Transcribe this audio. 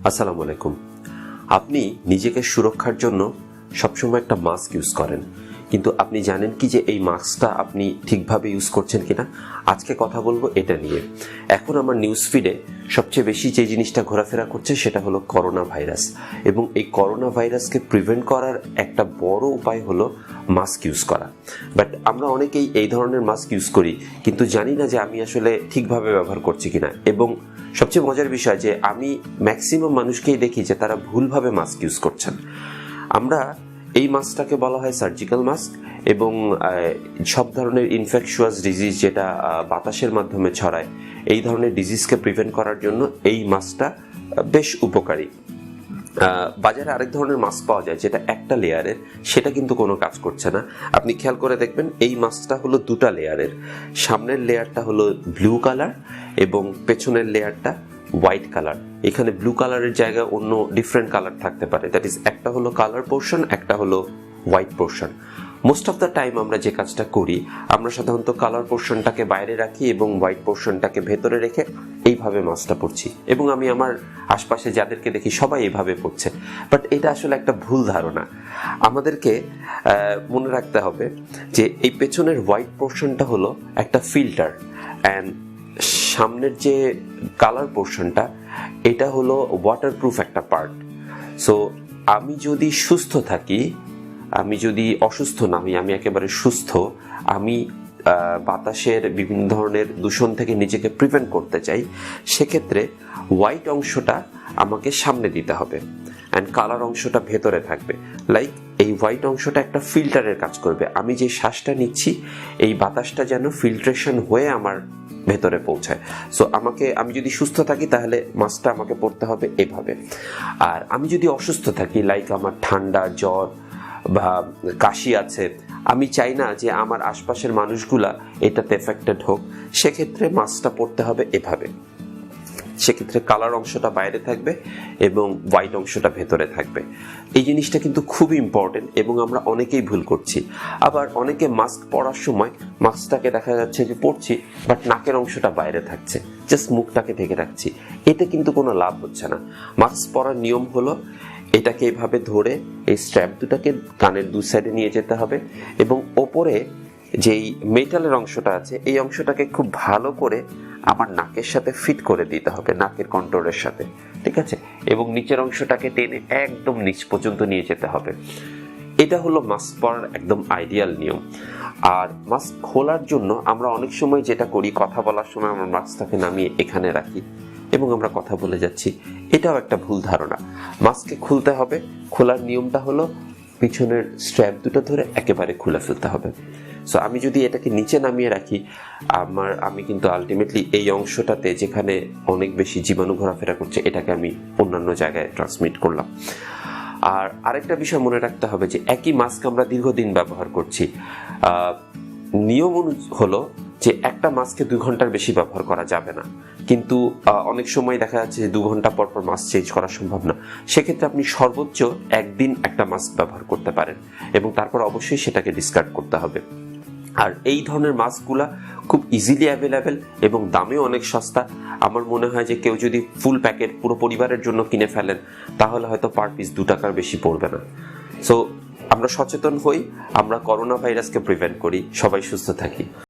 আসসালামু আলাইকুম। আপনি নিজেকে সুরক্ষার জন্য সবসময় একটা মাস্ক ইউজ করেন, কিন্তু আপনি জানেন কি যে এই মাস্কটা আপনি ঠিকভাবে ইউজ করছেন কিনা? আজকে কথা বলবো এটা নিয়ে। এখন আমার নিউজ ফিডে সবচেয়ে বেশি যে জিনিসটা ঘোরাফেরা করছে সেটা হলো করোনা ভাইরাস, এবং এই করোনা ভাইরাসকে প্রিভেন্ট করার একটা বড় উপায় হলো মাস্ক ইউজ করা। বাট আমরা অনেকেই এই ধরনের মাস্ক ইউজ করি, কিন্তু জানি না যে আমি আসলে ঠিকভাবে ব্যবহার করছি কিনা। এবং সবচেয়ে মজার বিষয় যে আমি ম্যাক্সিমাম মানুষকেই দেখি যে তারা ভুলভাবে মাস্ক ইউজ করছেন। আমরা এই মাস্কটাকে বলা হয় সার্জিক্যাল মাস্ক, এবং সব ধরনের ইনফেকশিয়াস ডিজিজ যেটা বাতাসের মাধ্যমে ছড়ায়, এই ধরনের ডিজিজকে প্রিভেন্ট করার জন্য এই মাস্কটা বেশ উপকারী। বাজারে আরেক ধরনের মাস্ক পাওয়া যায় যেটা একটা লেয়ারের, সেটা কিন্তু কোনো কাজ করছে না। আপনি খেয়াল করে দেখবেন এই মাস্কটা হলো দুটা লেয়ারের। সামনের লেয়ারটা হলো ব্লু কালার এবং পেছনের লেয়ারটা হোয়াইট কালার। এখানে ব্লু কালারের জায়গায় অন্য ডিফারেন্ট কালার থাকতে পারে, দ্যাট ইজ একটা হলো কালার পোর্শন, একটা হলো white portion. Most of the time আমরা যে কাজটা করি, আমরা সাধারণত কালার পোর্শনটাকে বাইরে রাখি এবং হোয়াইট পোর্শনটাকে ভেতরে রেখে এইভাবে মাস্কটা পরছি, এবং আমি আমার আশপাশে যাদেরকে দেখি সবাই এইভাবে পরছে। বাট এটা আসলে একটা ভুল ধারণা। আমাদেরকে মনে রাখতে হবে যে এই পেছনের হোয়াইট পোর্শনটা হলো একটা ফিল্টার, অ্যান্ড সামনের যে কালার পোর্শনটা এটা হলো ওয়াটারপ্রুফ একটা পার্ট। সো আমি যদি সুস্থ থাকি, আমি যদি অসুস্থ না হই, আমি একেবারে সুস্থ, আমি বাতাসের বিভিন্ন ধরনের দূষণ থেকে নিজেকে প্রিভেন্ট করতে চাই, সেক্ষেত্রে হোয়াইট অংশটা আমাকে সামনে দিতে হবে অ্যান্ড কালার অংশটা ভেতরে থাকবে। লাইক এই হোয়াইট অংশটা একটা ফিল্টারের কাজ করবে। আমি যে শ্বাসটা নিচ্ছি এই বাতাসটা যেন ফিল্ট্রেশন হয়ে আমার ভেতরে পৌঁছায়। সো আমি যদি সুস্থ থাকি তাহলে মাস্কটা আমাকে পরতে হবে এভাবে। আর আমি যদি অসুস্থ থাকি, লাইক আমার ঠান্ডা, জ্বর বা কাশি আছে, আমি চাই না যে আমার আশপাশের মানুষগুলা এটাতে এফেক্টেড হোক, সেক্ষেত্রে মাস্কটা পরতে হবে এভাবে। সেক্ষেত্রে কালার অংশটা বাইরে থাকবে এবং হোয়াইট অংশটা ভেতরে থাকবে। এই জিনিসটা কিন্তু খুবই ইম্পর্টেন্ট, এবং আমরা অনেকেই ভুল করছি। আবার অনেকে মাস্ক পরার সময় মাস্কটাকে দেখা যাচ্ছে যে পরছি, বাট নাকের অংশটা বাইরে থাকছে, জাস্ট মুখটাকে ঢেকে রাখছি। এতে কিন্তু কোনো লাভ হচ্ছে না। মাস্ক পরার নিয়ম হলো এটাকে এভাবে ধরে এই স্ট্র্যাপ দুটাকে কানের দু সাইডে নিয়ে যেতে হবে, এবং ওপরে যেই মেটালের অংশটা আছে এই অংশটাকে খুব ভালো করে আমার নাকের সাথে ফিট করে দিতে হবে, নাকের কন্ট্রোলের সাথে, ঠিক আছে? এবং নিচের অংশটাকে টেনে একদম নিচ পর্যন্ত নিয়ে যেতে হবে। এটা হলো মাস্ক পরার একদম আইডিয়াল নিয়ম। আর মাস্ক খোলার জন্য আমরা অনেক সময় যেটা করি, কথা বলার সময় আমরা মাস্কটাকে নামিয়ে এখানে রাখি এবং আমরা কথা বলে যাচ্ছি। এটাও একটা ভুল ধারণা। মাস্ককে খুলতে হবে। খোলার নিয়মটা হলো পিছনের স্ট্র্যাপ দুটো ধরে একেবারে খুলে ফেলতে হবে। সো আমি যদি এটাকে নিচে নামিয়ে রাখি, আমি কিন্তু আলটিমেটলি এই অংশটাতে যেখানে অনেক বেশি জীবাণু ঘোরাফেরা করছে এটাকে আমি অন্যান্য জায়গায় ট্রান্সমিট করলাম। আর আরেকটা বিষয় মনে রাখতে হবে যে একই মাস্ক আমরা দীর্ঘদিন ব্যবহার করছি। নিয়ম হলো যে একটা মাস্ককে 2 ঘন্টার বেশি ব্যবহার করা যাবে না, কিন্তু অনেক সময় দেখা যাচ্ছে যে 2 ঘন্টা পর পর মাস্ক চেঞ্জ করা সম্ভব না। সেক্ষেত্রে আপনি সর্বোচ্চ একদিন একটা মাস্ক ব্যবহার করতে পারেন, এবং তারপর অবশ্যই সেটাকে ডিসকার্ড করতে হবে। আর এই ধরনের মাস্কগুলা খুব ইজিলি অ্যাভেলেবেল এবং দামেও অনেক সস্তা। আমার মনে হয় যে কেউ যদি ফুল প্যাকেট পুরো পরিবারের জন্য কিনে ফেলেন তাহলে হয়তো পার পিস 2 টাকার বেশি পড়বে না। সো আমরা সচেতন হই, আমরা করোনা ভাইরাসকে প্রিভেন্ট করি। সবাই সুস্থ থাকি।